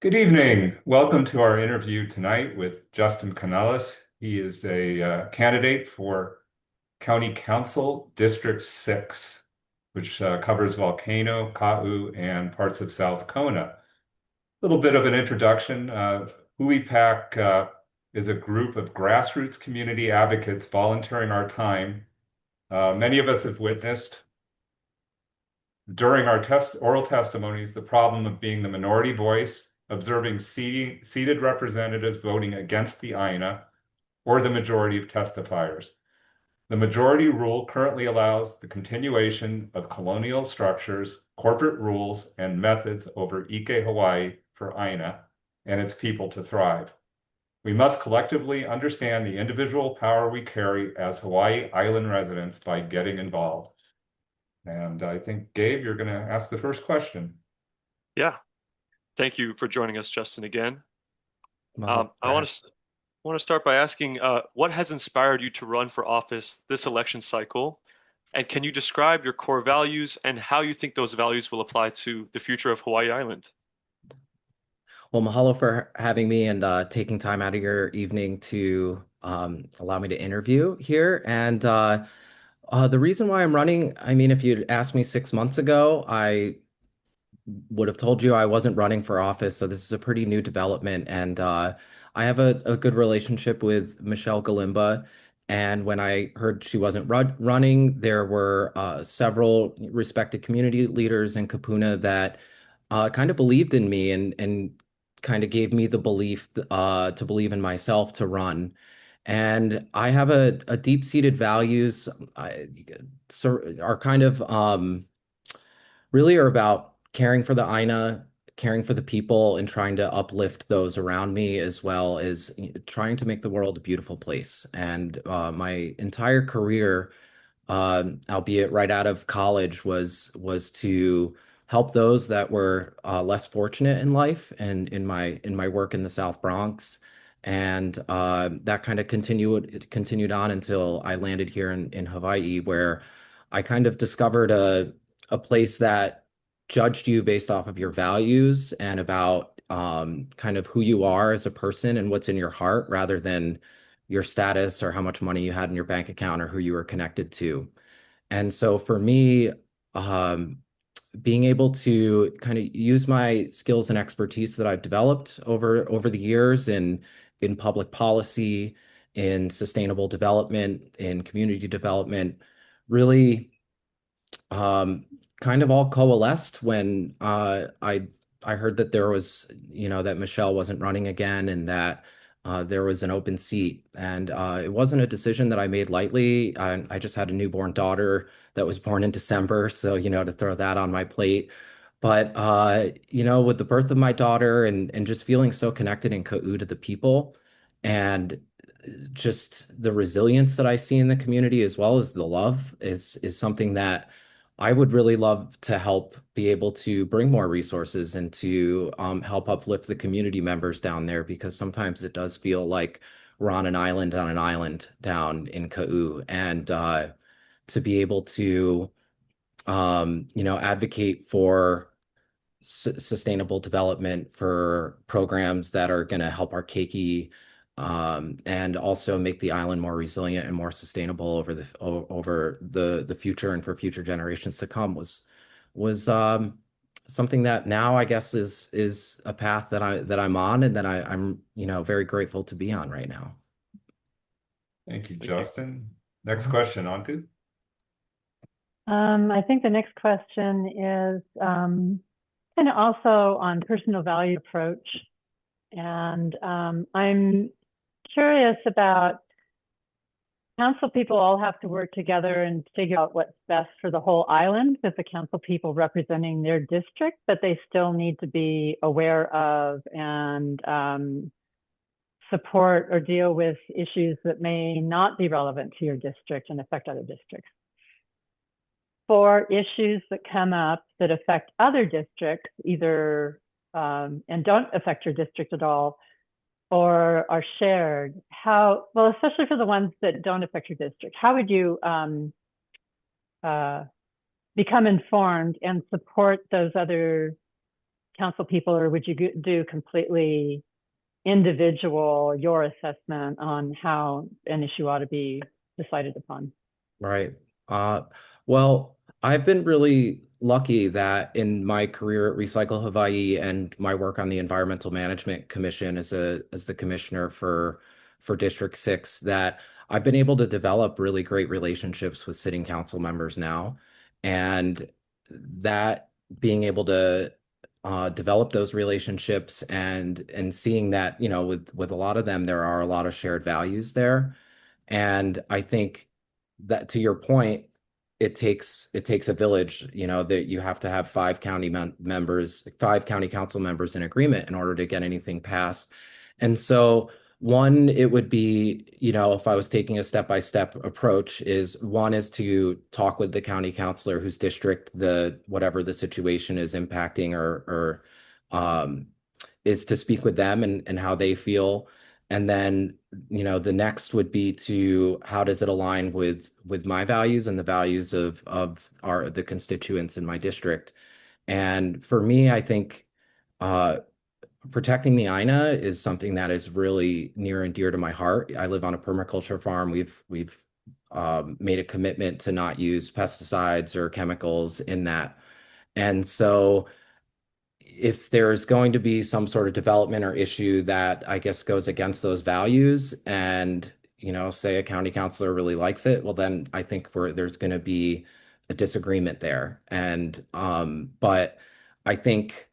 Good evening. Welcome to our interview tonight with Justin Canelas. He is a candidate for County Council District 6, which covers Volcano, Ka'u, and parts of South Kona. A little bit of an introduction. HULI PAC is a group of grassroots community advocates volunteering our time. Many of us have witnessed during our oral testimonies the problem of being the minority voice, observing seated representatives voting against the āina, or the majority of testifiers. The majority rule currently allows the continuation of colonial structures, corporate rules, and methods over Ike Hawaii for āina and its people to thrive. We must collectively understand the individual power we carry as Hawai'i Island residents by getting involved. And I think, Gabe, you're going to ask the first question. Yeah, thank you for joining us, Justin, again. Mahalo. I want to start by asking, what has inspired you to run for office this election cycle? And can you describe your core values and how you think those values will apply to the future of Hawai'i Island? Well, mahalo for having me and taking time out of your evening to allow me to interview here. And the reason why I'm running, I mean, if you'd asked me 6 months ago, I would have told you I wasn't running for office. So this is a pretty new development. And I have a good relationship with Michelle Galimba. And when I heard she wasn't running, there were several respected community leaders in Kapuna that kind of believed in me and kind of gave me the belief to believe in myself to run. And I have a deep-seated values are kind of really are about caring for the āina, caring for the people, and trying to uplift those around me, as well as trying to make the world a beautiful place. And my entire career, albeit right out of college, was to help those that were less fortunate in life, and in my work in the South Bronx. And that kind of continued on until I landed here in Hawaii, where I kind of discovered a place that judged you based off of your values and about kind of who you are as a person and what's in your heart, rather than your status or how much money you had in your bank account or who you were connected to. And so for me, um, being able to kind of use my skills and expertise that I've developed over the years in public policy, in sustainable development, in community development, really um, kind of all coalesced when I heard that there was, that Michelle wasn't running again, and that there was an open seat. And it wasn't a decision that I made lightly. I just had a newborn daughter that was born in December, so to throw that on my plate. But with the birth of my daughter and just feeling so connected in Ka'u to the people, and just the resilience that I see in the community, as well as the love, is something that I would really love to help be able to bring more resources and to help uplift the community members down there, because sometimes it does feel like we're on an island down in Ka'u. And to be able to advocate for sustainable development, for programs that are going to help our keiki, and also make the island more resilient and more sustainable over the future and for future generations to come, was something that now I guess is a path that I'm on, and that I'm very grateful to be on right now. Thank you, Thank you. Justin. Next question, Antu. I think the next question is kind of also on personal value approach. And I'm curious about council people all have to work together and figure out what's best for the whole island, with the council people representing their district, but they still need to be aware of and support or deal with issues that may not be relevant to your district and affect other districts. For issues that come up that affect other districts, either and don't affect your district at all, or are shared, especially for the ones that don't affect your district, how would you become informed and support those other council people, or would you do completely individual, your assessment on how an issue ought to be decided upon? Right. Well, I've been really lucky that in my career at Recycle Hawaii and my work on the Environmental Management Commission as the commissioner for District 6, that I've been able to develop really great relationships with sitting council members now. And that being able to develop those relationships and seeing that, with a lot of them, there are a lot of shared values there. And I think that, to your point, it takes a village, that you have to have five county council members in agreement in order to get anything passed. And so one, it would be, if I was taking a step-by-step approach, is one is to talk with the county councilor whose district whatever the situation is impacting, or is to speak with them and how they feel. And then, the next would be to how does it align with my values and the values of the constituents in my district. And for me, I think protecting the āina is something that is really near and dear to my heart. I live on a permaculture farm. We've made a commitment to not use pesticides or chemicals in that. And so if there's going to be some sort of development or issue that I guess goes against those values, and say a county councilor really likes it, well, then I think there's going to be a disagreement there. And but I think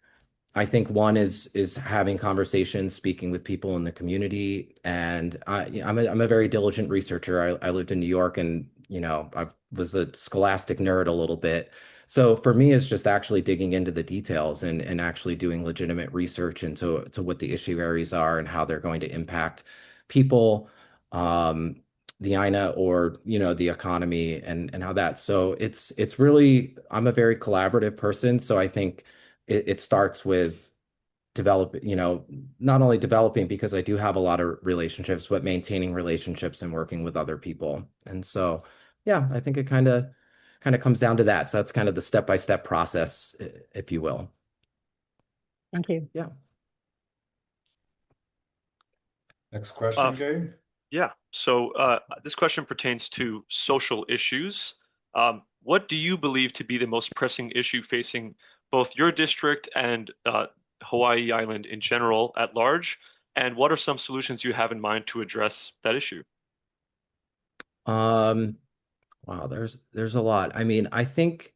one is having conversations, speaking with people in the community, and I'm a very diligent researcher. I lived in New York, and I was a scholastic nerd a little bit. So for me, it's just actually digging into the details and actually doing legitimate research into what the issue areas are and how they're going to impact people, the āina, or the economy, and how that. So it's really, I'm a very collaborative person, so I think it starts with not only developing, because I do have a lot of relationships, but maintaining relationships and working with other people. And so, yeah, I think it kind of comes down to that. So that's kind of the step-by-step process, if you will. Thank you. Yeah. Next question, Gabe. Yeah. So this question pertains to social issues. What do you believe to be the most pressing issue facing both your district and Hawai'i Island in general at large? And what are some solutions you have in mind to address that issue? Wow, there's a lot. I mean, I think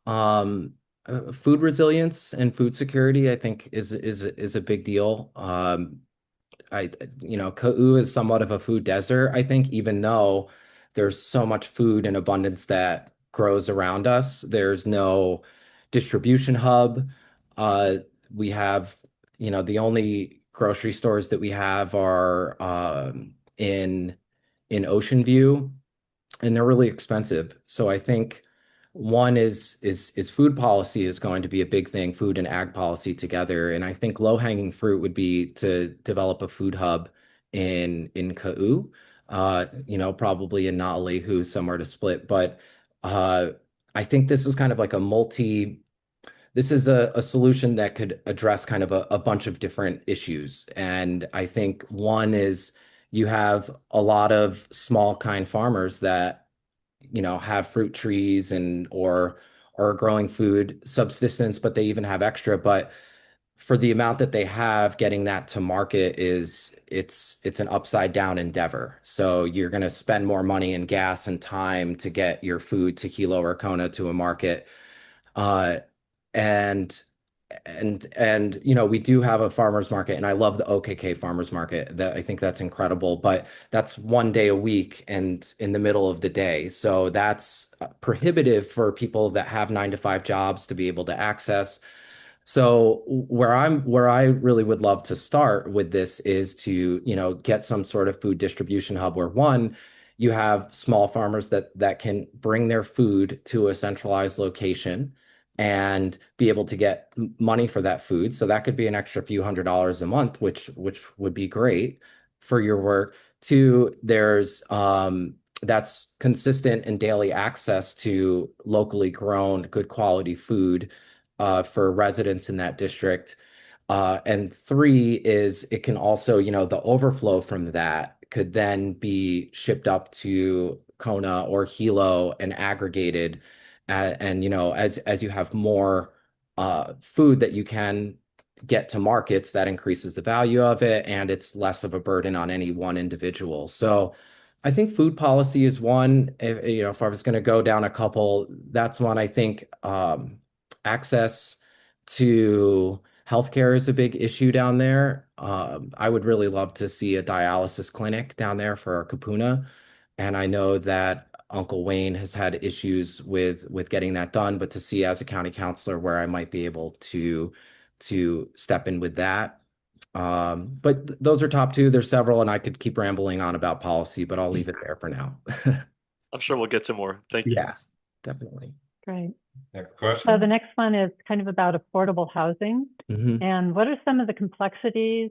food resilience and food security, I think, is a big deal. Ka'u is somewhat of a food desert, I think, even though there's so much food in abundance that grows around us. There's no distribution hub. We have, the only grocery stores that we have are in Ocean View, and they're really expensive. So I think one is food policy is going to be a big thing, food and ag policy together. And I think low-hanging fruit would be to develop a food hub in Ka'u, probably in Na'alehu, somewhere to split. But I think this is kind of like this is a solution that could address kind of a bunch of different issues. And I think one is you have a lot of small kind farmers that have fruit trees or are growing food subsistence, but they even have extra. But for the amount that they have, getting that to market it's an upside down endeavor. So you're going to spend more money and gas and time to get your food to Kilo or Kona to a market. Uh, and we do have a farmers market, and I love the OKK farmers market. That, I think that's incredible, but that's one day a week and in the middle of the day. So that's prohibitive for people that have 9 to 5 jobs to be able to access. So where I really would love to start with this is to, get some sort of food distribution hub where, one, you have small farmers that can bring their food to a centralized location and be able to get money for that food. So that could be an extra few $100s a month, which would be great for your work. Two, there's that's consistent and daily access to locally grown, good quality food for residents in that district. And three is it can also, the overflow from that could then be shipped up to Kona or Hilo and aggregated. And, as you have more food that you can get to markets, that increases the value of it and it's less of a burden on any one individual. So I think food policy is one. If I was going to go down a couple, that's one. I think access to healthcare is a big issue down there. I would really love to see a dialysis clinic down there for our Kapuna. And I know that Uncle Wayne has had issues with getting that done, but to see as a county councilor where I might be able to step in with that. But those are top two. There's several, and I could keep rambling on about policy, but I'll leave it there for now. I'm sure we'll get to more. Thank you. Yeah, definitely. Great. Next So question. the next one is kind of about affordable housing. Mhm. And what are some of the complexities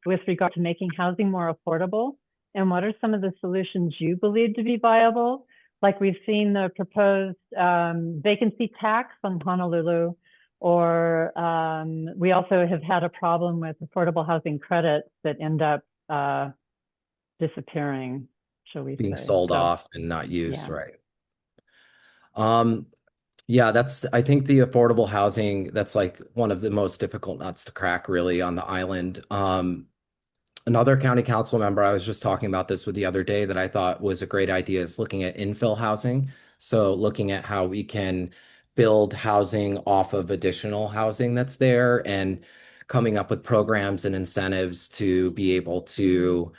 with regard to making housing more affordable? And what are some of the solutions you believe to be viable? Like we've seen the proposed vacancy tax on Honolulu, or we also have had a problem with affordable housing credits that end up disappearing, shall we Being say. sold So, off and not used, yeah. right? Yeah, I think the affordable housing, that's like one of the most difficult nuts to crack really on the island. Another county council member, I was just talking about this with the other day that I thought was a great idea is looking at infill housing. So looking at how we can build housing off of additional housing that's there and coming up with programs and incentives to be able to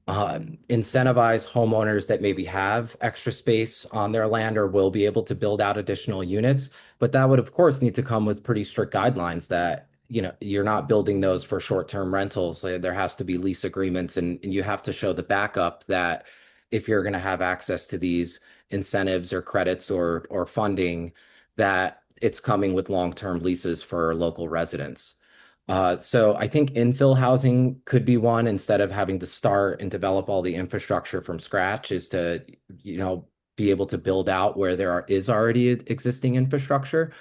incentivize homeowners that maybe have extra space on their land or will be able to build out additional units. But that would, of course, need to come with pretty strict guidelines that, you're not building those for short-term rentals. There has to be lease agreements and you have to show the backup that if you're going to have access to these incentives or credits or funding, that it's coming with long-term leases for local residents. So I think infill housing could be one instead of having to start and develop all the infrastructure from scratch is to, be able to build out where is already existing infrastructure.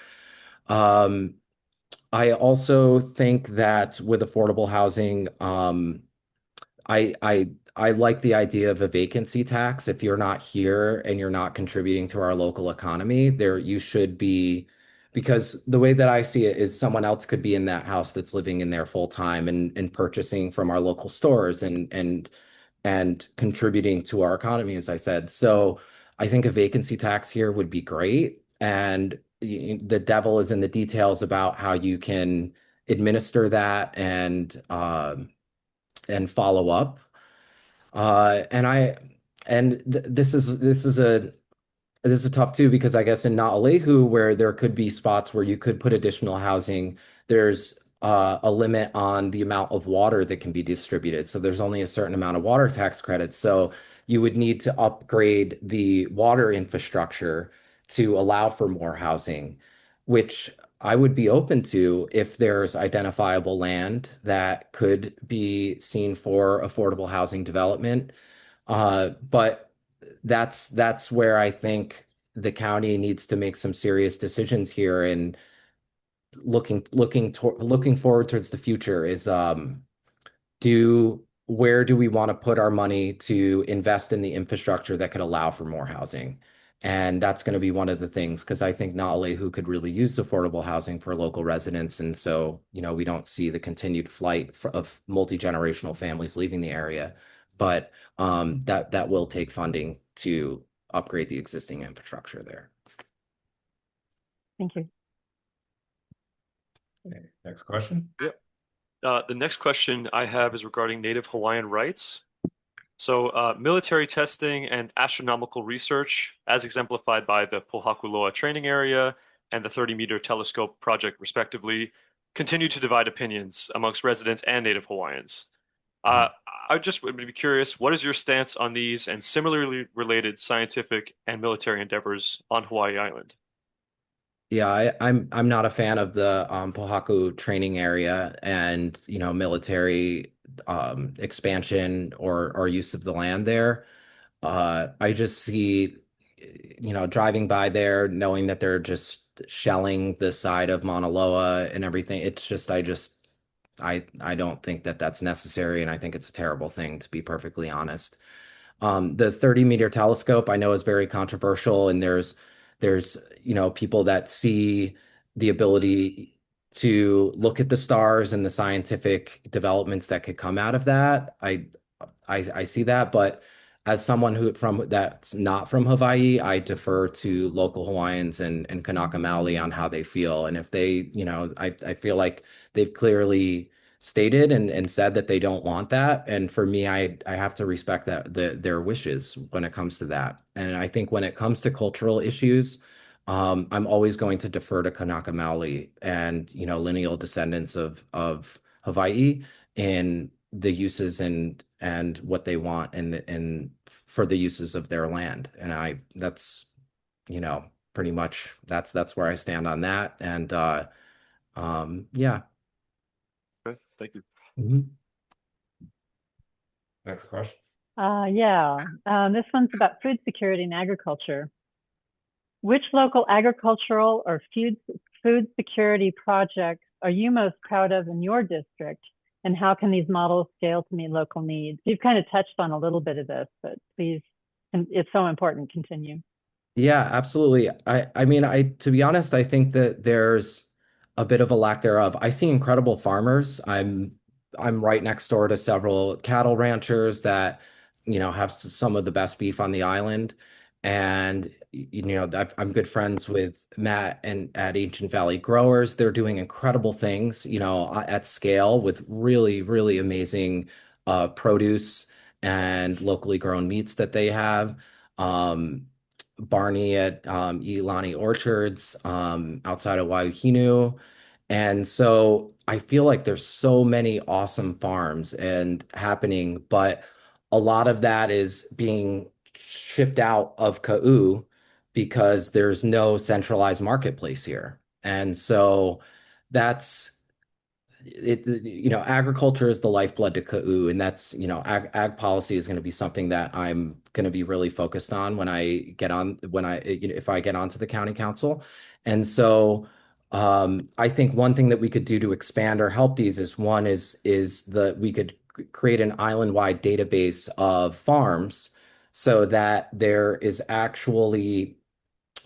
I also think that with affordable housing, I like the idea of a vacancy tax. If you're not here and you're not contributing to our local economy, there you should be, because the way that I see it is someone else could be in that house that's living in there full time and purchasing from our local stores and contributing to our economy, as I said. So I think a vacancy tax here would be great. And the devil is in the details about how you can administer that and follow up. And I and th this is tough too because I guess in Naalehu where there could be spots where you could put additional housing, there's a limit on the amount of water that can be distributed. So there's only a certain amount of water tax credits. So you would need to upgrade the water infrastructure to allow for more housing, which I would be open to if there's identifiable land that could be seen for affordable housing development. But that's where I think the county needs to make some serious decisions here and looking forward towards the future is where do we want to put our money to invest in the infrastructure that could allow for more housing? And that's going to be one of the things because I think Naalehu could really use affordable housing for local residents. And so, we don't see the continued flight of multi-generational families leaving the area. But that will take funding to upgrade the existing infrastructure there. Thank you. Okay, next question. The next question I have is regarding Native Hawaiian rights. So, military testing and astronomical research, as exemplified by the Pohakuloa training area and the 30-meter telescope project, respectively, continue to divide opinions amongst residents and Native Hawaiians. I just would be curious, what is your stance on these and similarly related scientific and military endeavors on Hawai'i Island? Yeah, I'm not a fan of the Pohaku training area and military expansion or use of the land there. I just see driving by there, knowing that they're just shelling the side of Mauna Loa and everything. It's just, I don't think that that's necessary, and I think it's a terrible thing, to be perfectly honest. The 30-meter telescope I know is very controversial, and there's people that see the ability to look at the stars and the scientific developments that could come out of that. I see that, but as someone who from that's not from Hawaii, I defer to local Hawaiians and Kanaka Maoli on how they feel. And if they, I feel like they've clearly stated and said that they don't want that. And for me, I have to respect their wishes when it comes to that. And I think when it comes to cultural issues, I'm always going to defer to Kanaka Maoli and lineal descendants of Hawaii in the uses and what they want and for the uses of their land. And that's pretty much that's where I stand on that. And yeah. Okay, thank you. Mhm. Next question. This one's about food security and agriculture. Which local agricultural or food security projects are you most proud of in your district? And how can these models scale to meet local needs? You've kind of touched on a little bit of this, but please, it's so important, continue. Yeah, absolutely. I mean, to be honest, I think that there's a bit of a lack thereof. I see incredible farmers. I'm right next door to several cattle ranchers that, have some of the best beef on the island. And, I'm good friends with Matt and at Ancient Valley Growers. They're doing incredible things, at scale with really, really amazing produce and locally grown meats that they have. Um, Barney at Iolani Orchards outside of Waiuhinu. And so I feel like there's so many awesome farms and happening, but a lot of that is being shipped out of Ka'u because there's no centralized marketplace here. And so that's agriculture is the lifeblood to Ka'u, and that's, ag policy is going to be something that I'm going to be really focused on if I get onto the county council. And so I think one thing that we could do to expand or help these is that we could create an island-wide database of farms so that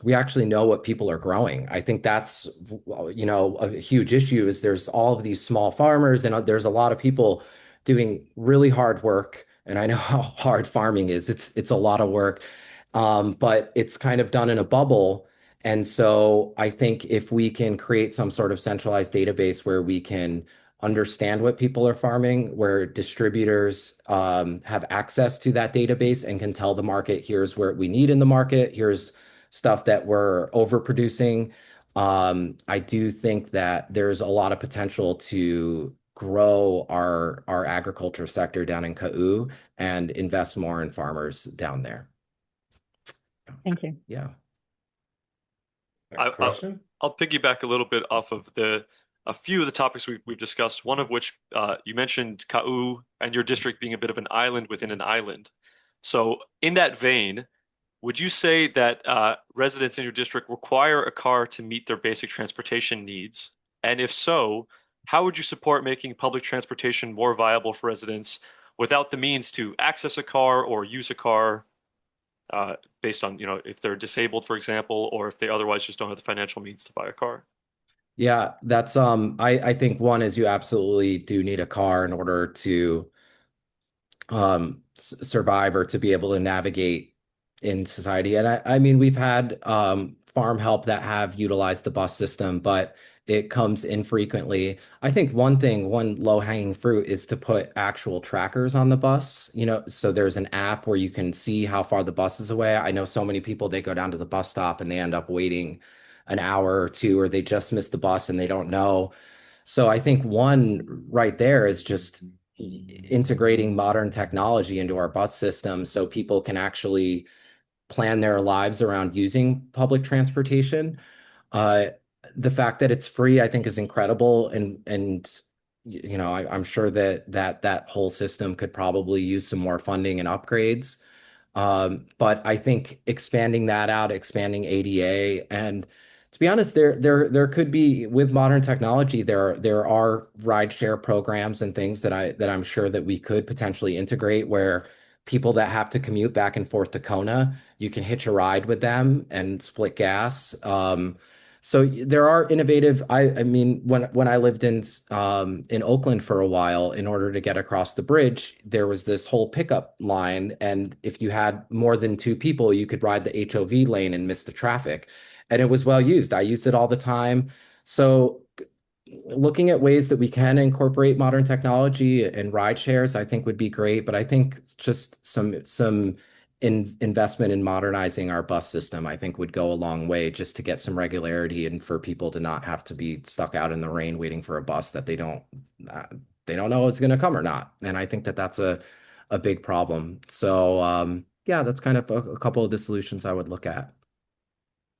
we actually know what people are growing. I think that's, a huge issue is there's all of these small farmers and there's a lot of people doing really hard work. And I know how hard farming is. It's a lot of work, but it's kind of done in a bubble. And so I think if we can create some sort of centralized database where we can understand what people are farming, where distributors have access to that database and can tell the market, here's where we need in the market, here's stuff that we're overproducing. I do think that there's a lot of potential to grow our agriculture sector down in Ka'u and invest more in farmers down there. Thank you. Yeah. Next question. I'll piggyback a little bit off of a few of the topics we've discussed. One of which you mentioned Ka'u and your district being a bit of an island within an island. So in that vein, would you say that residents in your district require a car to meet their basic transportation needs? And if so, how would you support making public transportation more viable for residents without the means to access a car or use a car based on, if they're disabled, for example, or if they otherwise just don't have the financial means to buy a car? Yeah, that's I think one is you absolutely do need a car in order to survive or to be able to navigate in society. And I mean, we've had farm help that have utilized the bus system, but it comes infrequently. I think one low-hanging fruit is to put actual trackers on the bus, so there's an app where you can see how far the bus is away. I know so many people, they go down to the bus stop and they end up waiting an hour or two, or they just missed the bus and they don't know. So I think one right there is just integrating modern technology into our bus system so people can actually plan their lives around using public transportation. The fact that it's free, I think, is incredible, and I'm sure that whole system could probably use some more funding and upgrades. But I think expanding that out, expanding ADA, and to be honest, there could be with modern technology, there are rideshare programs and things that I'm sure that we could potentially integrate where people that have to commute back and forth to Kona, you can hitch a ride with them and split gas. So there are innovative. I mean, when I lived in Oakland for a while, in order to get across the bridge, there was this whole pickup line, and if you had more than two people, you could ride the HOV lane and miss the traffic, and it was well used. I used it all the time. So looking at ways that we can incorporate modern technology and ride shares, I think would be great. But I think just some investment in modernizing our bus system, I think would go a long way just to get some regularity and for people to not have to be stuck out in the rain waiting for a bus that uh, they don't know is going to come or not. And I think that that's a big problem. So yeah, that's kind of a couple of the solutions I would look at.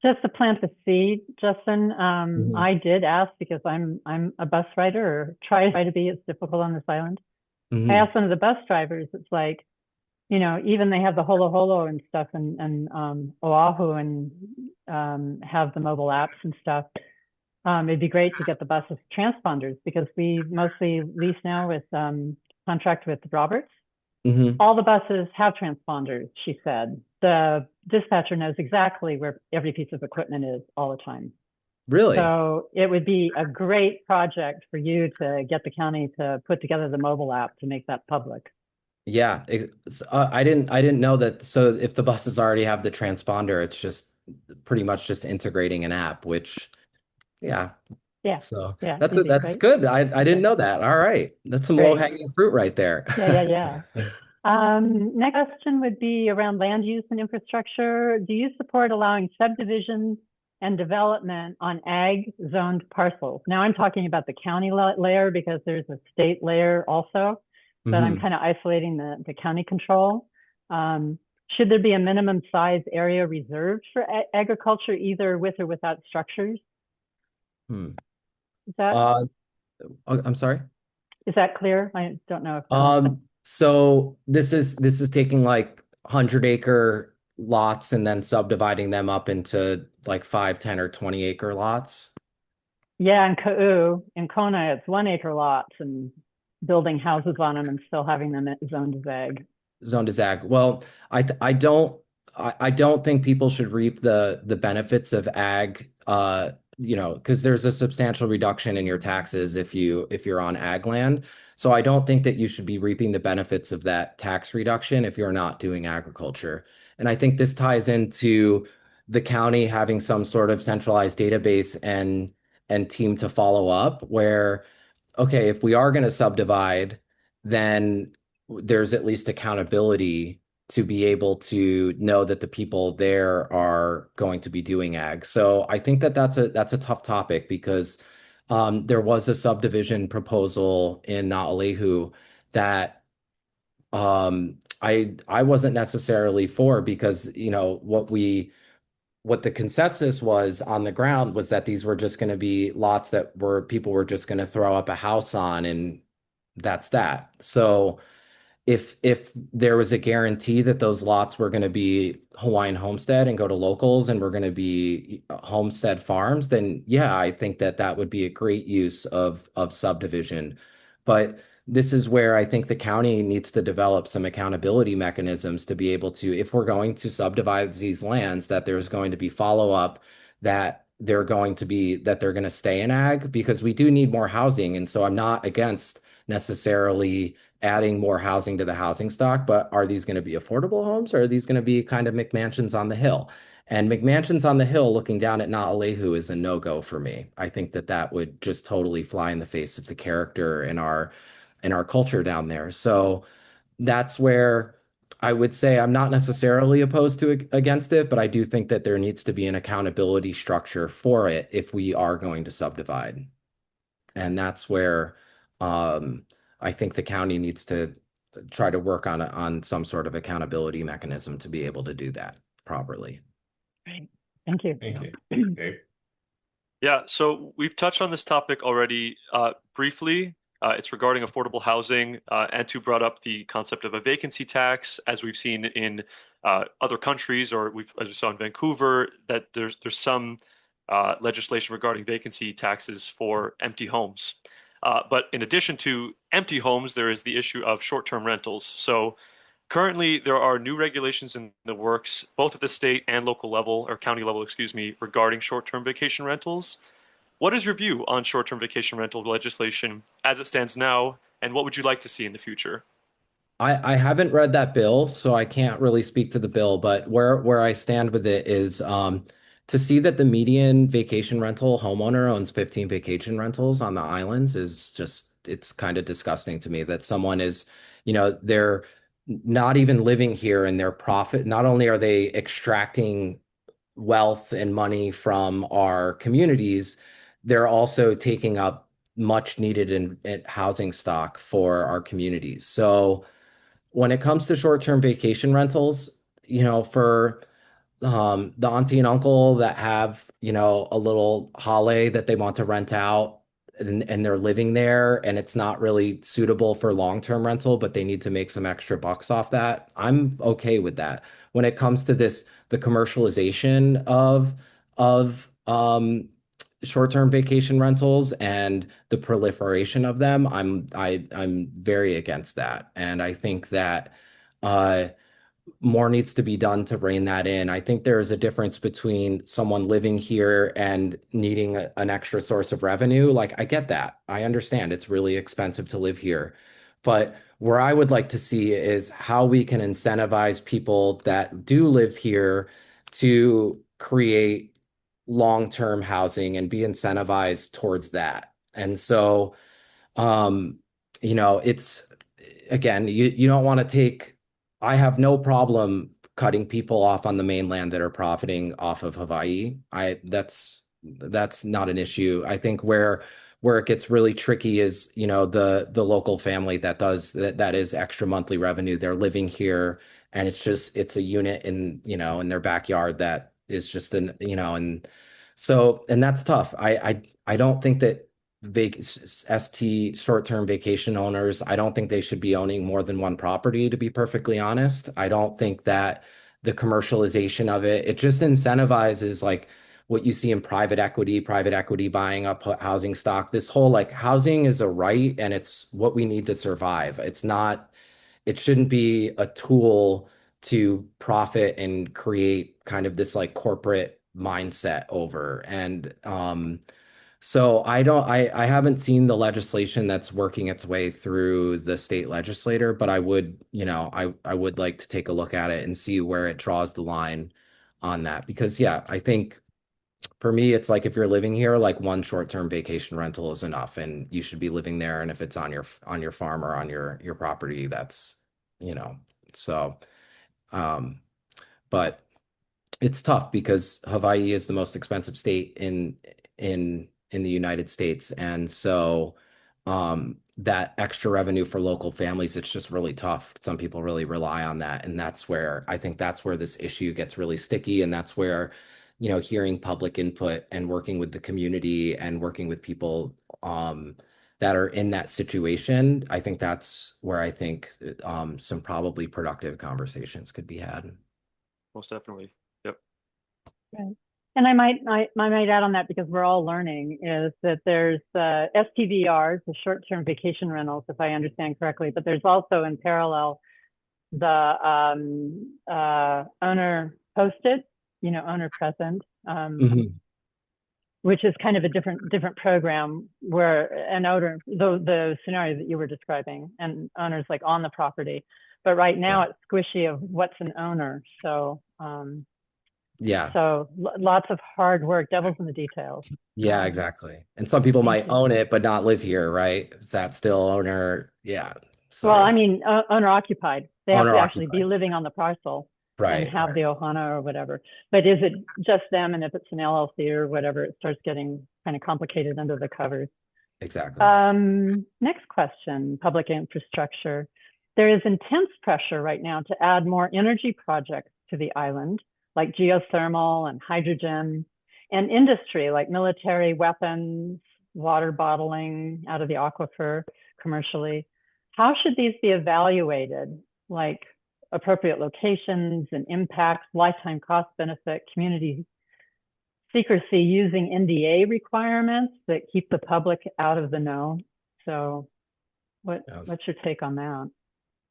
Just to plant the seed, Justin, Mhm. I did ask because I'm a bus rider or try to be. It's difficult on this island. I Mhm. asked one of the bus drivers, it's like, even they have the holo holo and stuff and Oahu and have the mobile apps and stuff. It'd be great to get the buses transponders because we mostly lease now with contract with Roberts. Mhm. All the buses have transponders, she said. The dispatcher knows exactly where every piece of equipment is all the time. Really? So it would be a great project for you to get the county to put together the mobile app to make that public. Yeah, I didn't know that. So if the buses already have the transponder, it's just pretty much just integrating an app, which yeah. Yeah, So yeah, easy, that's right? good. I Yeah, didn't know that. All right. That's some low great. hanging fruit right there. Yeah. Next question would be around land use and infrastructure. Do you support allowing subdivisions and development on ag zoned parcels? Now I'm talking about the county layer because there's a state layer also, but I'm Hmm. kind of isolating the county control. Um, should there be a minimum size area reserved for agriculture, either with or without structures? Hmm. Is that Uh, I'm sorry. is that clear? I don't know if So this is taking like 100-acre lots and then subdividing them up into like 5, 10, or 20-acre lots. Yeah, in Ka'u, in Kona, it's 1 acre lots and building houses on them and still having them zoned as ag. Zone to zag. Well, I don't I don't think people should reap the benefits of ag because there's a substantial reduction in your taxes if you're on ag land. So I don't think that you should be reaping the benefits of that tax reduction if you're not doing agriculture. And I think this ties into the county having some sort of centralized database and team to follow up where okay, if we are going to subdivide, then there's at least accountability to be able to know that the people there are going to be doing ag. So I think that that's a tough topic because there was a subdivision proposal in Naalehu that I wasn't necessarily for because what the consensus was on the ground was that these were just going to be lots that were people were just going to throw up a house on and that's that. So if there was a guarantee that those lots were going to be Hawaiian homestead and go to locals and were going to be homestead farms, then yeah, I think that that would be a great use of subdivision. But this is where I think the county needs to develop some accountability mechanisms to be able to, if we're going to subdivide these lands, that there's going to be follow up, that they're going to stay in ag because we do need more housing. And so I'm not against necessarily adding more housing to the housing stock, but are these going to be affordable homes or are these going to be kind of McMansions on the hill? And McMansions on the hill looking down at Naalehu is a no-go for me. I think that that would just totally fly in the face of the character in our culture down there. So that's where I would say I'm not necessarily opposed to against it, but I do think that there needs to be an accountability structure for it if we are going to subdivide. And that's where I think the county needs to try to work on some sort of accountability mechanism to be able to do that properly. Right. Thank you. Thank you. Okay. Yeah, so we've touched on this topic already briefly. It's regarding affordable housing. Antu brought up the concept of a vacancy tax, as we've seen in other countries, or as we saw in Vancouver, that there's some legislation regarding vacancy taxes for empty homes. But in addition to empty homes, there is the issue of short-term rentals. So currently, there are new regulations in the works, both at the state and local level, or county level, excuse me, regarding short-term vacation rentals. What is your view on short-term vacation rental legislation as it stands now, and what would you like to see in the future? I haven't read that bill, so I can't really speak to the bill, but where I stand with it is to see that the median vacation rental homeowner owns 15 vacation rentals on the islands is just it's kind of disgusting to me that someone is, they're not even living here and their profit, not only are they extracting wealth and money from our communities, they're also taking up much needed in housing stock for our communities. So when it comes to short-term vacation rentals, for the auntie and uncle that have, a little hale that they want to rent out and they're living there and it's not really suitable for long-term rental, but they need to make some extra bucks off that. I'm okay with that. When it comes to the commercialization of short-term vacation rentals and the proliferation of them, I'm very against that. And I think that uh more needs to be done to rein that in. I think there is a difference between someone living here and needing an extra source of revenue. Like, I get that. I understand it's really expensive to live here. But where I would like to see is how we can incentivize people that do live here to create long-term housing and be incentivized towards that. And so, um, it's again, you don't want to take, I have no problem cutting people off on the mainland that are profiting off of Hawaii. That's not an issue. I think where it gets really tricky is, the local family that is extra monthly revenue. They're living here and it's a unit in their backyard that is just and that's tough. I don't think that short-term vacation owners, I don't think they should be owning more than one property, to be perfectly honest. I don't think that the commercialization of it just incentivizes like what you see in private equity buying up housing stock. This whole like housing is a right and it's what we need to survive. It shouldn't be a tool to profit and create kind of this like corporate mindset over. And so I haven't seen the legislation that's working its way through the state legislator, but I would, I would like to take a look at it and see where it draws the line on that. Because yeah, I think for me, it's like if you're living here, like one short-term vacation rental is enough and you should be living there. And if it's on your farm or on your property, that's, you know, so um, but it's tough because Hawaii is the most expensive state in the United States, and so that extra revenue for local families, it's just really tough. Some people really rely on that, and that's where this issue gets really sticky, and that's where hearing public input and working with the community and working with people that are in that situation, I think that's where I think some probably productive conversations could be had. Most definitely. Yep. Right. And I might add on that because we're all learning is that there's STVRs, the short-term vacation rentals, if I understand correctly, but there's also in parallel the owner posted, owner present, which is kind of a different program where an owner, the scenario that you were describing, and owners like on the property. But right now it's squishy of what's an owner. So Yeah. so lots of hard work, devil's in the details. Yeah, exactly. And some people might you. own it but not live here, right? Is that still owner? Yeah. Well, I So mean, owner occupied. They have owner to actually be occupied. living on the parcel and Right, have right. the ohana or whatever. But is it just them? And if it's an LLC or whatever, it starts getting kind of complicated under the covers. Exactly. Next question, public infrastructure. There is intense pressure right now to add more energy projects to the island, like geothermal and hydrogen, and industry like military weapons, water bottling out of the aquifer commercially. How should these be evaluated? Like, appropriate locations and impacts, lifetime cost benefit, community secrecy using NDA requirements that keep the public out of the know. So what's your take on that?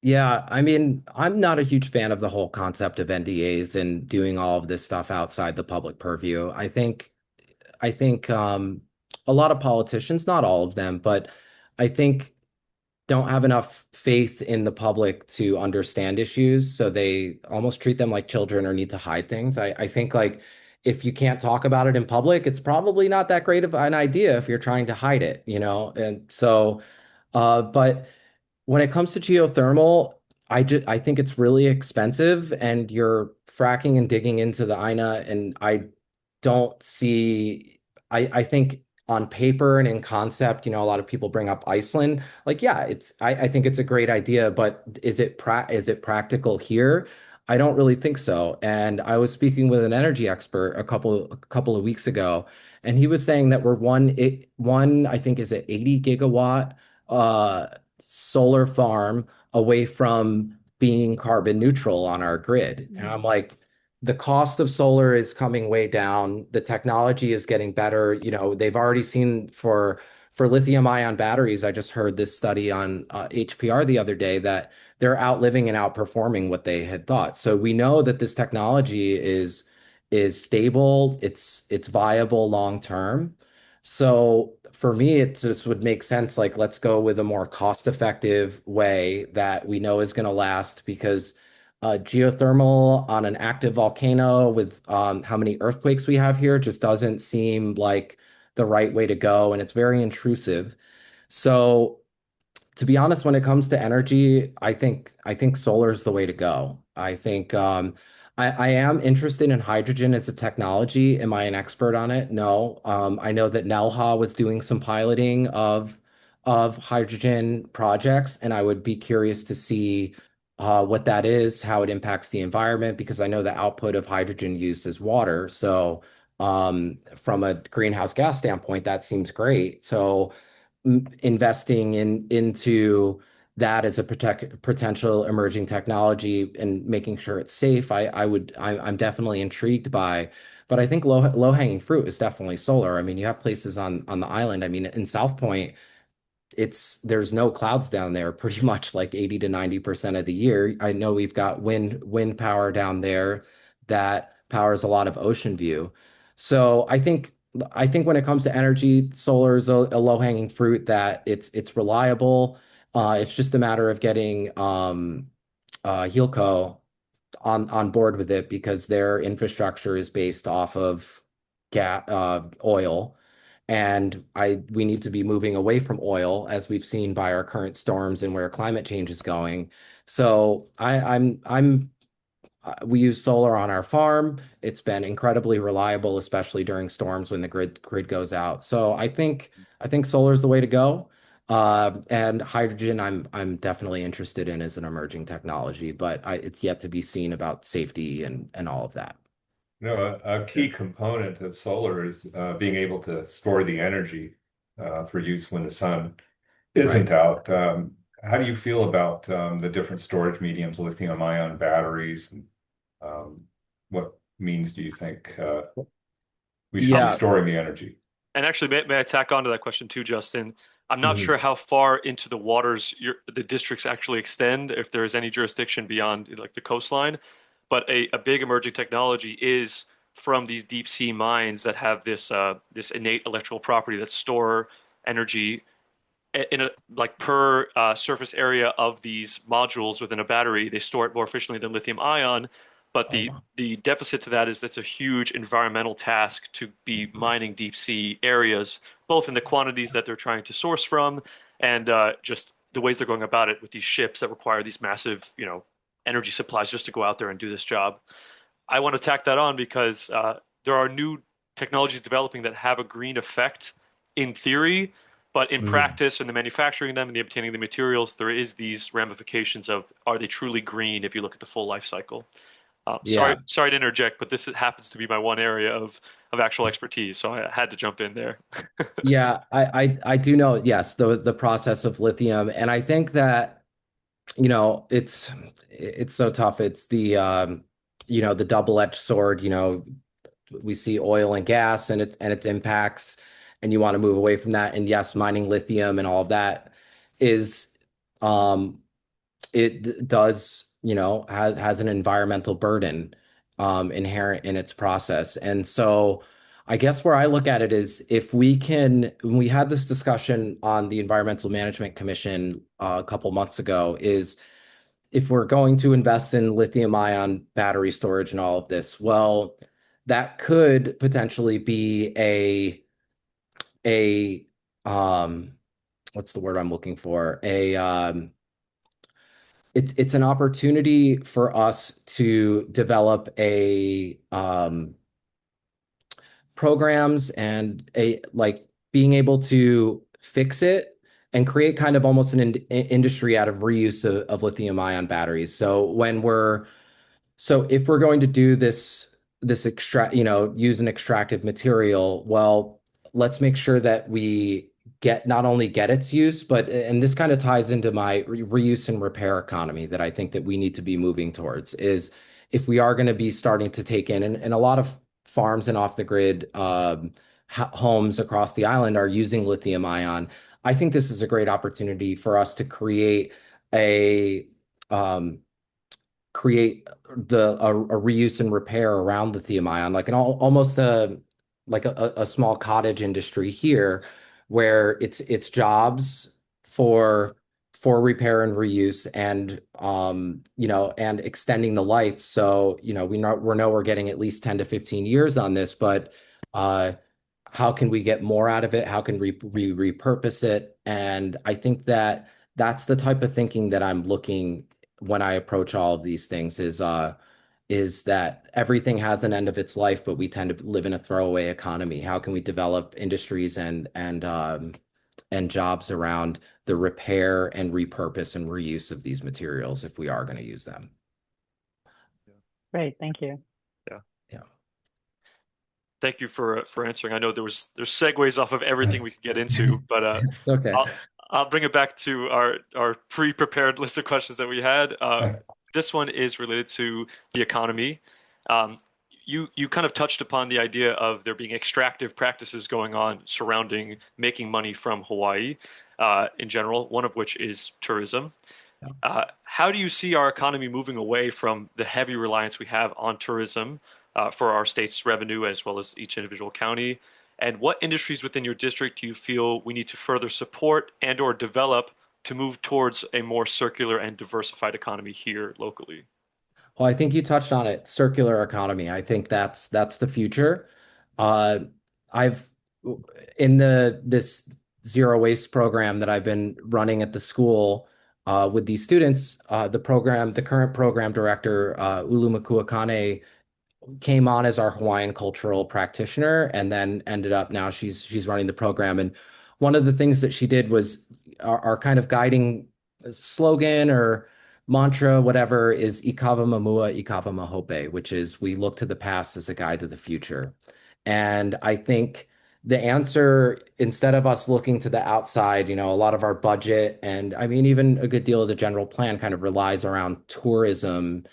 Yeah, I mean, I'm not a huge fan of the whole concept of NDAs and doing all of this stuff outside the public purview. I think a lot of politicians, not all of them, but I think don't have enough faith in the public to understand issues, so they almost treat them like children or need to hide things. I think like if you can't talk about it in public, it's probably not that great of an idea if you're trying to hide it, you know? And so, but when it comes to geothermal, I think it's really expensive and you're fracking and digging into the āina, and I don't see I think on paper and in concept, you know, a lot of people bring up Iceland. Like, yeah, I think it's a great idea, but is it practical here? I don't really think so. And I was speaking with an energy expert a couple of weeks ago, and he was saying that we're one, I think is it 80 gigawatt solar farm away from being carbon neutral on our grid. And I'm like, the cost of solar is coming way down. The technology is getting better. You know, they've already seen for lithium ion batteries. I just heard this study on HPR the other day that they're outliving and outperforming what they had thought. So we know that this technology is stable. It's viable long term. So for me, it just would make sense. Like, let's go with a more cost-effective way that we know is going to last because geothermal on an active volcano with how many earthquakes we have here just doesn't seem like the right way to go, and it's very intrusive. So, to be honest, when it comes to energy, I think solar is the way to go. I am interested in hydrogen as a technology. Am I an expert on it? No. I know that Nelha was doing some piloting of hydrogen projects, and I would be curious to see what that is, how it impacts the environment, because I know the output of hydrogen use is water. So, from a greenhouse gas standpoint, that seems great. So, investing into that as a potential emerging technology and making sure it's safe, I'm definitely intrigued by. But I think low hanging fruit is definitely solar. I mean, you have places on the island. I mean, in South Point, there's no clouds down there pretty much like 80 to 90% of the year. I know we've got wind power down there that powers a lot of ocean view. So I think when it comes to energy, solar is a low-hanging fruit that it's reliable. It's just a matter of getting Hilco on board with it because their infrastructure is based off of oil, and we need to be moving away from oil as we've seen by our current storms and where climate change is going. So we use solar on our farm. It's been incredibly reliable, especially during storms when the grid goes out. So I think solar is the way to go. And hydrogen, I'm definitely interested in as an emerging technology, but it's yet to be seen about safety and all of that. You know, a key component of solar is being able to store the energy for use when the sun isn't Right. out. How do you feel about the different storage mediums, lithium ion batteries? What means do you think we should be Yeah. storing the energy? And actually, may I tack on to that question too, Justin? I'm not Mhm. sure how far into the waters the districts actually extend, if there is any jurisdiction beyond like the coastline. But a big emerging technology is from these deep sea mines that have this innate electrical property that store energy in a like per surface area of these modules within a battery. They store it more efficiently than lithium ion, but Oh, the wow. the deficit to that is that's a huge environmental task to be mining deep sea areas, both in the quantities that they're trying to source from and just the ways they're going about it with these ships that require these massive, energy supplies just to go out there and do this job. I want to tack that on because there are new technologies developing that have a green effect in theory, but in Mm. practice, in the manufacturing them and the obtaining the materials, there is these ramifications of are they truly green if you look at the full life cycle. Sorry, Yeah. sorry to interject, but this happens to be my one area of actual expertise, so I had to jump in there. Yeah, I do know, yes, the process of lithium. And I think that it's so tough. It's the double-edged sword. We see oil and gas and its impacts, and you want to move away from that. And yes, mining lithium and all of that is um it does, has an environmental burden inherent in its process. And so I guess where I look at it is if when we had this discussion on the Environmental Management Commission a couple months ago, is if we're going to invest in lithium ion battery storage and all of this, well, that could potentially be a what's the word I'm looking for? It's an opportunity for us to develop programs and being able to fix it and create kind of almost an industry out of reuse of lithium ion batteries. So if we're going to do this use an extractive material, well, let's make sure that we not only get its use, and this kind of ties into my reuse and repair economy that I think that we need to be moving towards, is if we are going to be starting to take in, and a lot of farms and off the grid homes across the island are using lithium ion. I think this is a great opportunity for us to a um, create a reuse and repair around lithium ion, like almost a small cottage industry here, where it's jobs for repair and reuse, and and extending the life. So we know we're getting at least 10 to 15 years on this, but how can we get more out of it? How can we repurpose it? And I think that that's the type of thinking that I'm looking when I approach all of these things, is that everything has an end of its life, but we tend to live in a throwaway economy. How can we develop industries and jobs around the repair and repurpose and reuse of these materials if we are going to use them? Great, thank you. Yeah. Yeah. Thank you for answering. I know there's segues off of everything we could get into, but Okay. I'll bring it back to our pre-prepared list of questions that we had. This one is related to the economy. You kind of touched upon the idea of there being extractive practices going on surrounding making money from Hawaii in general, one of which is tourism. How do you see our economy moving away from the heavy reliance we have on tourism for our state's revenue as well as each individual county? And what industries within your district do you feel we need to further support and or develop to move towards a more circular and diversified economy here locally? Well, I think you touched on it, circular economy. I think that's the future. Uh, I've in this zero waste program that I've been running at the school with these students, the current program director, Ulu Makuakane, came on as our Hawaiian cultural practitioner, and then ended up now she's running the program. And one of the things that she did was our kind of guiding slogan or mantra, whatever, is Ikava Mamua, Ikava Mahope, which is we look to the past as a guide to the future. And I think the answer, instead of us looking to the outside, a lot of our budget, and I mean, even a good deal of the general plan kind of relies around tourism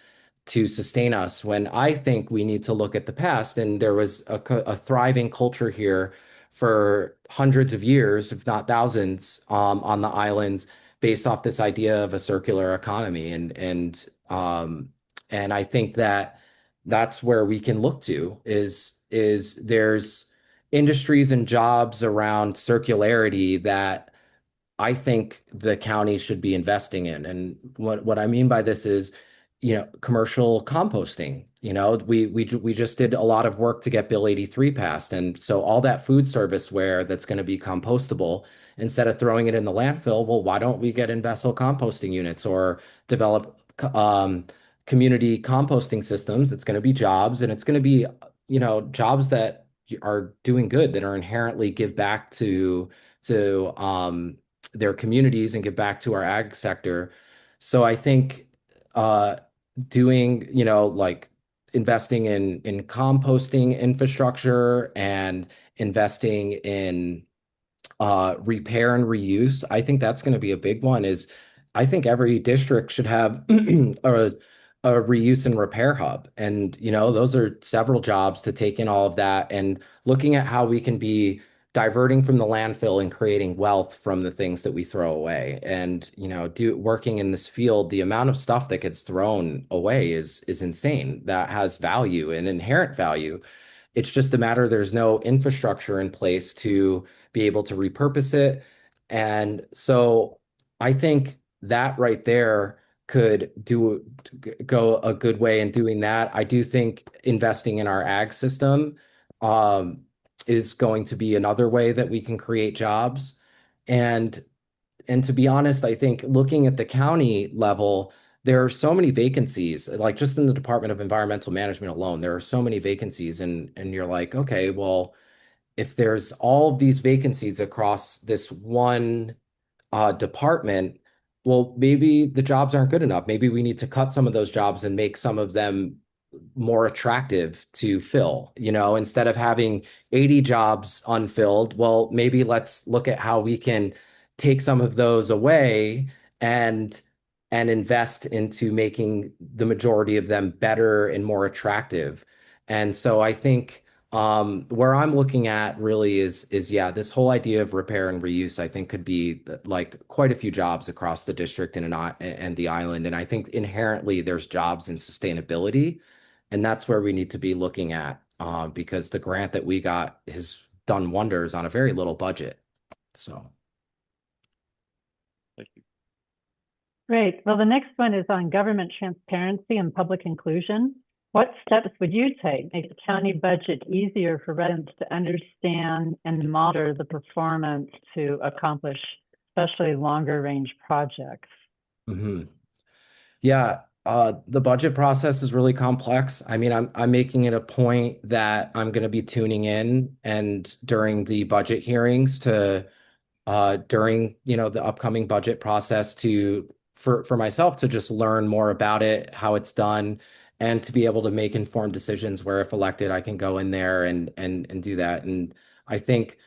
to sustain us, when I think we need to look at the past. And there was a thriving culture here for hundreds of years, if not thousands, on the islands, based off this idea of a circular economy. And I think that that's where we can look to, is there's industries and jobs around circularity that I think the county should be investing in. And what I mean by this is, commercial composting. We just did a lot of work to get Bill 83 passed. And so all that food service ware that's going to be compostable, instead of throwing it in the landfill, well, why don't we get in vessel composting units or develop community composting systems? It's going to be jobs, and it's going to be, jobs that are doing good, that are inherently give back to their communities and give back to our ag sector. So I think doing, like investing in composting infrastructure and investing in repair and reuse, I think that's going to be a big one. Is I think every district should have a reuse and repair hub. And, those are several jobs to take in all of that and looking at how we can be diverting from the landfill and creating wealth from the things that we throw away. And, working in this field, the amount of stuff that gets thrown away is insane. That has value and inherent value. It's just a matter there's no infrastructure in place to be able to repurpose it. And so I think that right there could go a good way in doing that. I do think investing in our ag system um, is going to be another way that we can create jobs. And and to be honest, I think looking at the county level, there are so many vacancies, like just in the Department of Environmental Management alone, there are so many vacancies. And you're like, okay, well, if there's all of these vacancies across this one department, well, maybe the jobs aren't good enough. Maybe we need to cut some of those jobs and make some of them more attractive to fill. Instead of having 80 jobs unfilled, well, maybe let's look at how we can take some of those away and invest into making the majority of them better and more attractive. And so I think where I'm looking at really is yeah, this whole idea of repair and reuse, I think could be like quite a few jobs across the district and the island. And I think inherently there's jobs in sustainability, and that's where we need to be looking at because the grant that we got has done wonders on a very little budget. So, Thank you. Great. Well, the next one is on government transparency and public inclusion. What steps would you take to make the county budget easier for residents to understand and monitor the performance to accomplish, especially longer range projects? Yeah, the budget process is really complex. I mean, I'm making it a point that I'm going to be tuning in and during the budget hearings to during the upcoming budget process to for myself to just learn more about it, how it's done, and to be able to make informed decisions where if elected, I can go in there and do that. And I think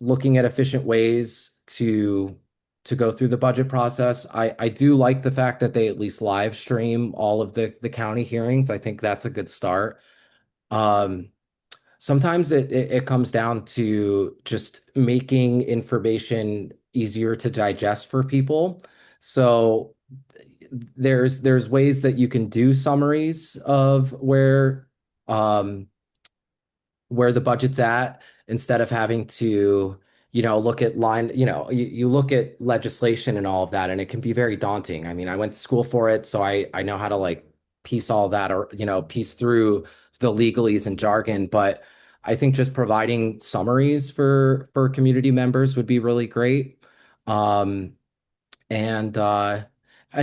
looking at efficient ways to go through the budget process. I do like the fact that they at least live stream all of the county hearings. I think that's a good start. Um, Sometimes it comes down to just making information easier to digest for people. So there's ways that you can do summaries of um, where the budget's at instead of having to, look at you look at legislation and all of that, and it can be very daunting. I mean, I went to school for it, so I know how to like piece all that or, piece through the legalese and jargon, but I think just providing summaries for community members would be really great. Um, and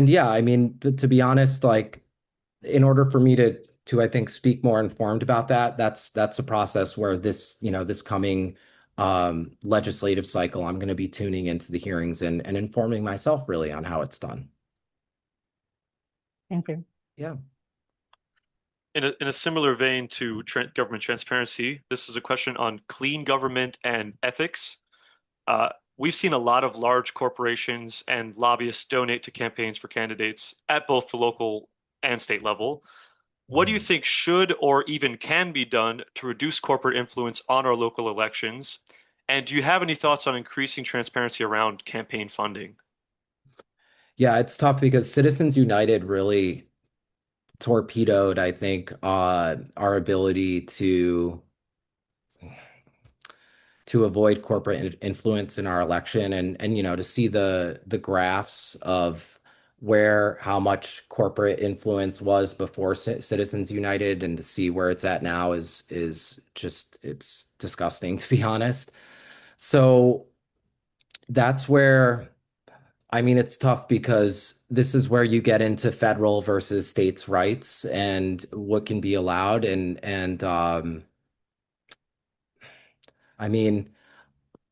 yeah, I mean, to be honest, like in order for me to I think speak more informed about that, that's a process where this coming legislative cycle, I'm going to be tuning into the hearings and informing myself really on how it's done. Thank you. Yeah. In a similar vein to government transparency, this is a question on clean government and ethics. We've seen a lot of large corporations and lobbyists donate to campaigns for candidates at both the local and state level. What do you think should or even can be done to reduce corporate influence on our local elections? And do you have any thoughts on increasing transparency around campaign funding? Yeah, it's tough because Citizens United really torpedoed, I think, our ability to avoid corporate influence in our election and to see the graphs of where how much corporate influence was before Citizens United and to see where it's at now is just it's disgusting, to be honest. So that's where I mean it's tough because this is where you get into federal versus states' rights and what can be allowed and I mean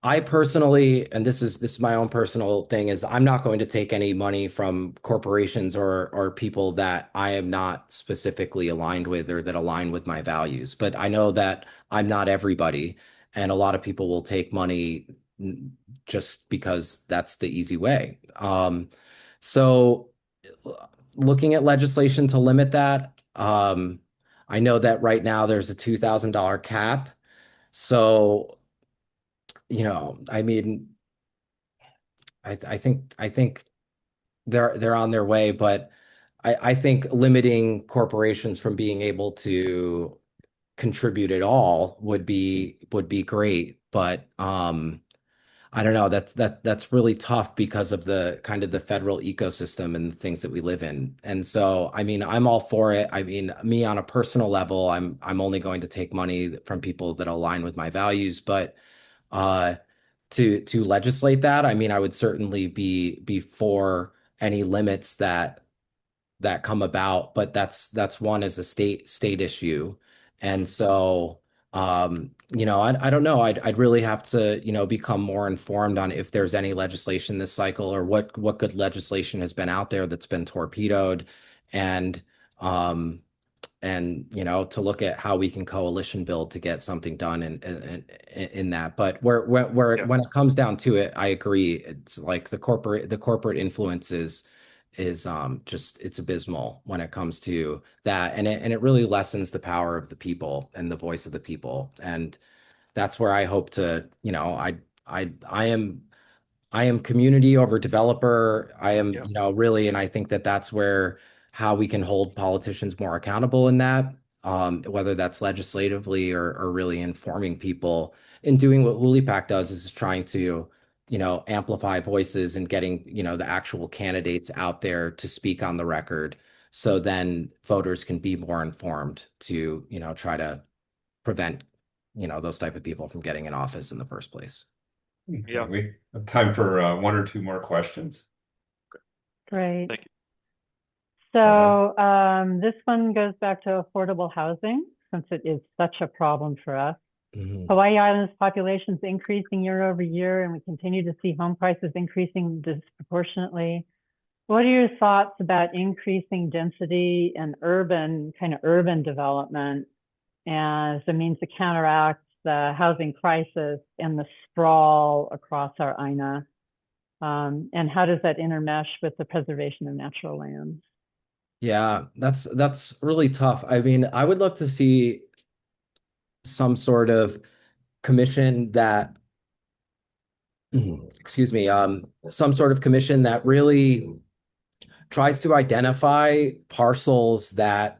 I personally, and this is my own personal thing, is I'm not going to take any money from corporations or people that I am not specifically aligned with or that align with my values. But I know that I'm not everybody, and a lot of people will take money just because that's the easy way. So looking at legislation to limit that, I know that right now there's a $2,000 cap. So, I mean, I think they're on their way, but I think limiting corporations from being able to contribute at all would be great. But I don't know. That's really tough because of the kind of the federal ecosystem and the things that we live in. And so, I mean, I'm all for it. I mean, me on a personal level, I'm only going to take money from people that align with my values. But uh, to legislate that, I mean, I would certainly be for any limits that come about, but that's one as a state issue. And so I don't know. I'd really have to, become more informed on if there's any legislation this cycle or what good legislation has been out there that's been torpedoed and um to look at how we can coalition build to get something done in that. But Yeah. when it comes down to it, I agree. It's like the corporate influence is just it's abysmal when it comes to that, and it really lessens the power of the people and the voice of the people. And that's where I hope to, I am community over developer. I am, Yeah. really, and I think that that's where how we can hold politicians more accountable in that, whether that's legislatively or really informing people. And doing what HULI PAC does is trying to, amplify voices and getting, the actual candidates out there to speak on the record. So then voters can be more informed to, try to prevent, those type of people from getting in office in the first place. Okay, Yeah. we have time for one or two more questions. Great. Thank you. So this one goes back to affordable housing, since it is such a problem for us. Mhm. Hawai'i Island's population is increasing year over year, and we continue to see home prices increasing disproportionately. What are your thoughts about increasing density and urban development as a means to counteract the housing crisis and the sprawl across our āina? And how does that intermesh with the preservation of natural lands? Yeah, that's really tough. I mean, I would love to see some sort of commission that, excuse me, some sort of commission that really tries to identify parcels that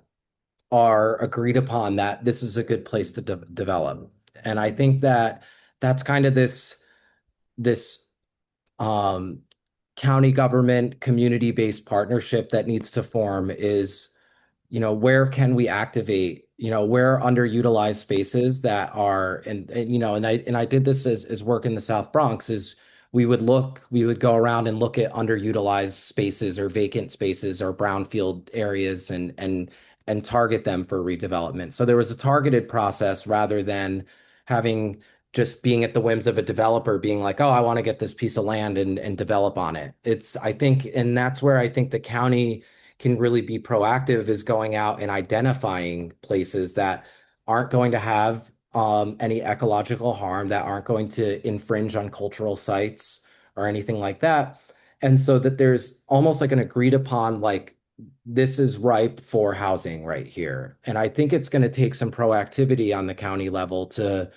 are agreed upon that this is a good place to develop. And I think that that's kind of this um, county government community-based partnership that needs to form is, where can we activate, where are underutilized spaces that are, and I did this as work in the South Bronx is we would go around and look at underutilized spaces or vacant spaces or brownfield areas and target them for redevelopment. So there was a targeted process rather than having just being at the whims of a developer being like, oh, I want to get this piece of land and develop on it. I think, and that's where I think the county can really be proactive is going out and identifying places that aren't going to have any ecological harm, that aren't going to infringe on cultural sites or anything like that. And so that there's almost like an agreed upon, like, this is ripe for housing right here. And I think it's going to take some proactivity on the county level to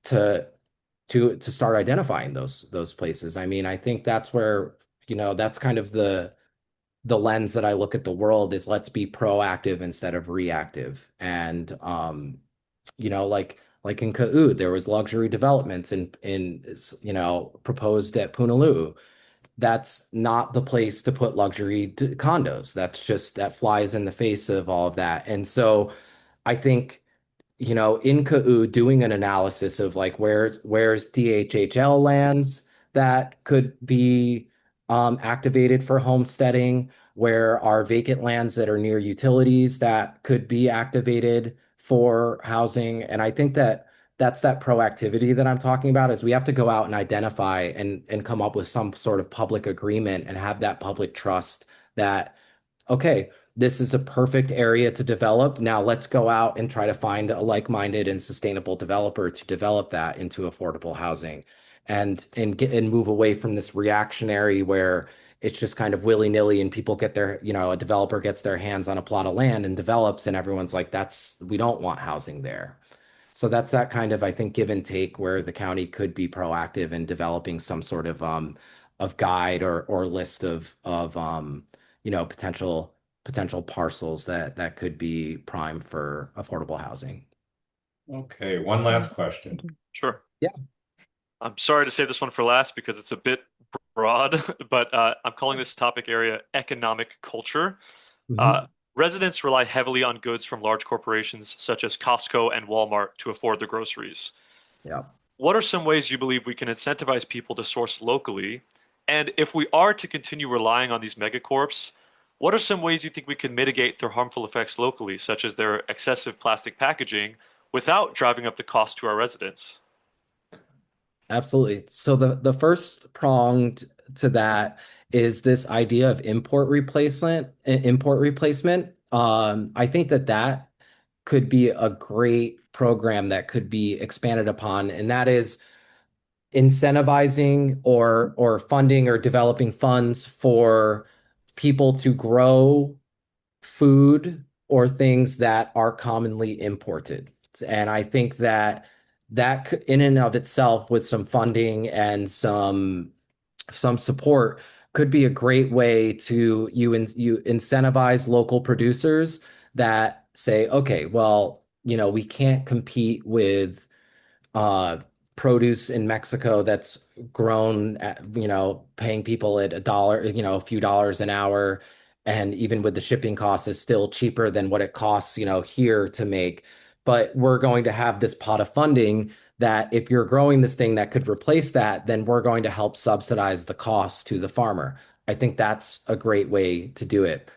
to start identifying those places. I mean, I think that's where, that's kind of the lens that I look at the world is let's be proactive instead of reactive. And like in Ka'u, there was luxury developments proposed at Punaluu. That's not the place to put luxury condos. That flies in the face of all of that. And so I think in KAU doing an analysis of like where's DHHL lands that could be activated for homesteading, where are vacant lands that are near utilities that could be activated for housing. And I think that that's that proactivity that I'm talking about is we have to go out and identify and come up with some sort of public agreement and have that public trust that okay, this is a perfect area to develop. Now let's go out and try to find a like-minded and sustainable developer to develop that into affordable housing and move away from this reactionary where it's just kind of willy-nilly and people get their, a developer gets their hands on a plot of land and develops and everyone's like, we don't want housing there. So that's that kind of, I think, give and take where the county could be proactive in developing some sort of guide or list of potential parcels that could be prime for affordable housing. Okay, one last question. Sure. Yeah. I'm sorry to save this one for last because it's a bit broad, but I'm calling this topic area economic culture. Uh, Mhm. Residents rely heavily on goods from large corporations such as Costco and Walmart to afford their groceries. Yeah. What are some ways you believe we can incentivize people to source locally? And if we are to continue relying on these megacorps, what are some ways you think we can mitigate their harmful effects locally, such as their excessive plastic packaging, without driving up the cost to our residents? Absolutely. So the first prong to that is this idea of import replacement. I think that could be a great program that could be expanded upon, and that is incentivizing or funding or developing funds for people to grow food or things that are commonly imported. And I think that in and of itself, with some funding and some support, could be a great way to you incentivize local producers that say, okay, well, we can't compete with uh, produce in Mexico that's grown at, paying people at $1, a few dollars an hour. And even with the shipping costs is still cheaper than what it costs, here to make. But we're going to have this pot of funding that if you're growing this thing that could replace that, then we're going to help subsidize the cost to the farmer. I think that's a great way to do it.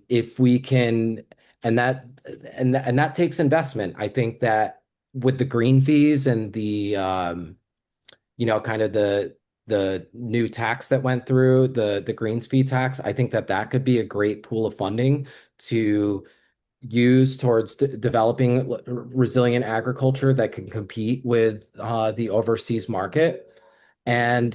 If we can, and that and that takes investment. I think that with the green fees and the kind of the new tax that went through, the greens fee tax, I think that could be a great pool of funding to use towards developing resilient agriculture that can compete with the overseas market. And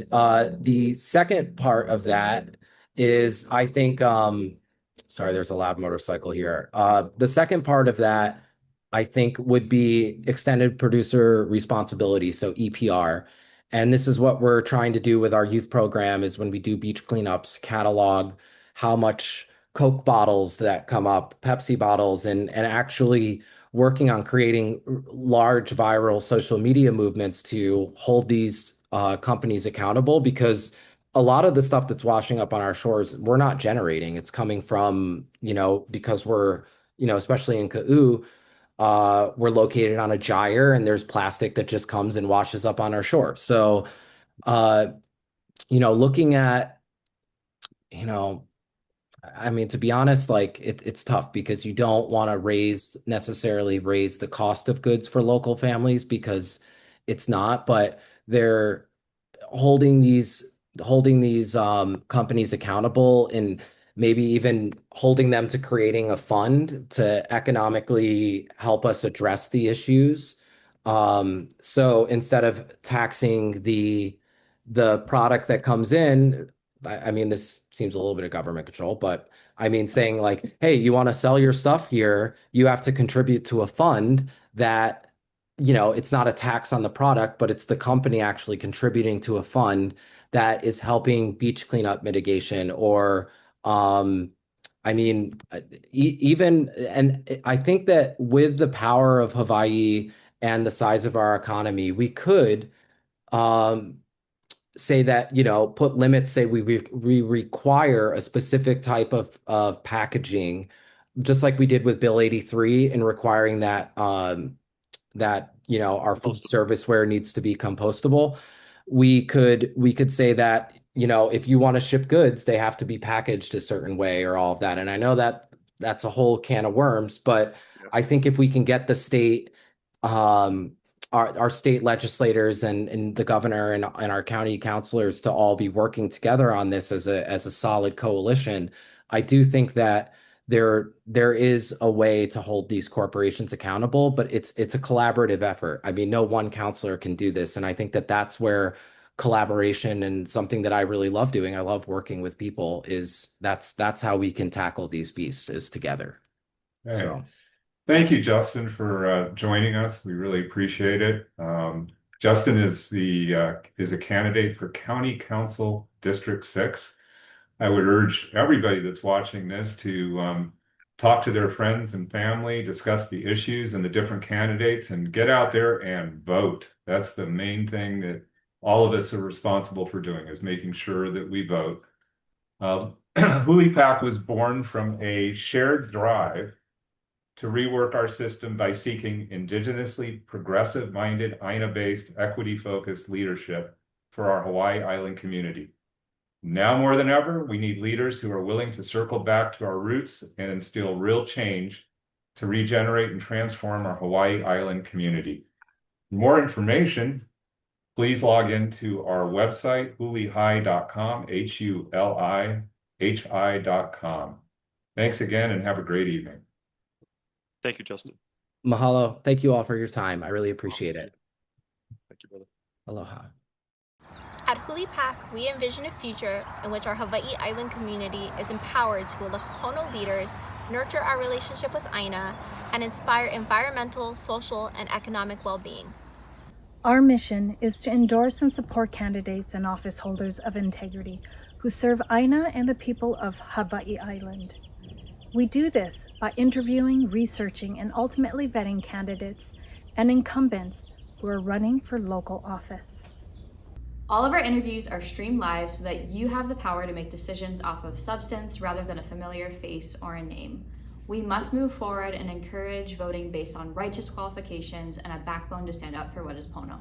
the second part of that is, I think, sorry, there's a loud motorcycle here. The second part of that, I think, would be extended producer responsibility, so EPR. And this is what we're trying to do with our youth program is when we do beach cleanups, catalog how much Coke bottles that come up, Pepsi bottles, and actually working on creating large viral social media movements to hold these companies accountable, because a lot of the stuff that's washing up on our shores, we're not generating. It's coming from, because we're, especially in Ka'u, we're located on a gyre and there's plastic that just comes and washes up on our shore. So, uh, looking at, you know, I mean, to be honest, like it's tough because you don't want to necessarily raise the cost of goods for local families because it's not, but they're holding these companies accountable and maybe even holding them to creating a fund to economically help us address the issues. So instead of taxing the product that comes in, I mean, this seems a little bit of government control, but I mean, saying like, hey, you want to sell your stuff here, you have to contribute to a fund that, it's not a tax on the product, but it's the company actually contributing to a fund that is helping beach cleanup mitigation or, I mean, even, and I think that with the power of Hawaii and the size of our economy, we could, um, say that, put limits, say we require a specific type of packaging, just like we did with Bill 83 and requiring that our food Compostable. serviceware needs to be compostable. We could say that, if you want to ship goods, they have to be packaged a certain way or all of that. And I know that that's a whole can of worms, but Yeah. I think if we can get the state, um, our state legislators and the governor and our county councilors to all be working together on this as a solid coalition, I do think that there is a way to hold these corporations accountable, but it's a collaborative effort. I mean, no one counselor can do this, and I think that that's where collaboration and something that I really love doing. I love working with people. That's how we can tackle these beasts is together. Hey. So Thank you, Justin, for joining us. We really appreciate it. Justin is a candidate for County Council District 6. I would urge everybody that's watching this to talk to their friends and family, discuss the issues and the different candidates, and get out there and vote. That's the main thing that all of us are responsible for doing, is making sure that we vote. HULI PAC was born from a shared drive to rework our system by seeking indigenously progressive-minded, āina-based, equity-focused leadership for our Hawai'i Island community. Now more than ever, we need leaders who are willing to circle back to our roots and instill real change to regenerate and transform our Hawai'i Island community. For more information, please log into our website, hulihi.com, HULIHI.com. Thanks again and have a great evening. Thank you, Justin. mahalo. Thank you all for your time. I really appreciate it. Thank you, brother. Aloha. At HULI PAC, we envision a future in which our Hawai'i Island community is empowered to elect pono leaders, nurture our relationship with āina, and inspire environmental, social, and economic well-being. Our mission is to endorse and support candidates and office holders of integrity who serve āina and the people of Hawai'i Island. We do this by interviewing, researching, and ultimately vetting candidates and incumbents who are running for local office. All of our interviews are streamed live so that you have the power to make decisions off of substance rather than a familiar face or a name. We must move forward and encourage voting based on righteous qualifications and a backbone to stand up for what is pono.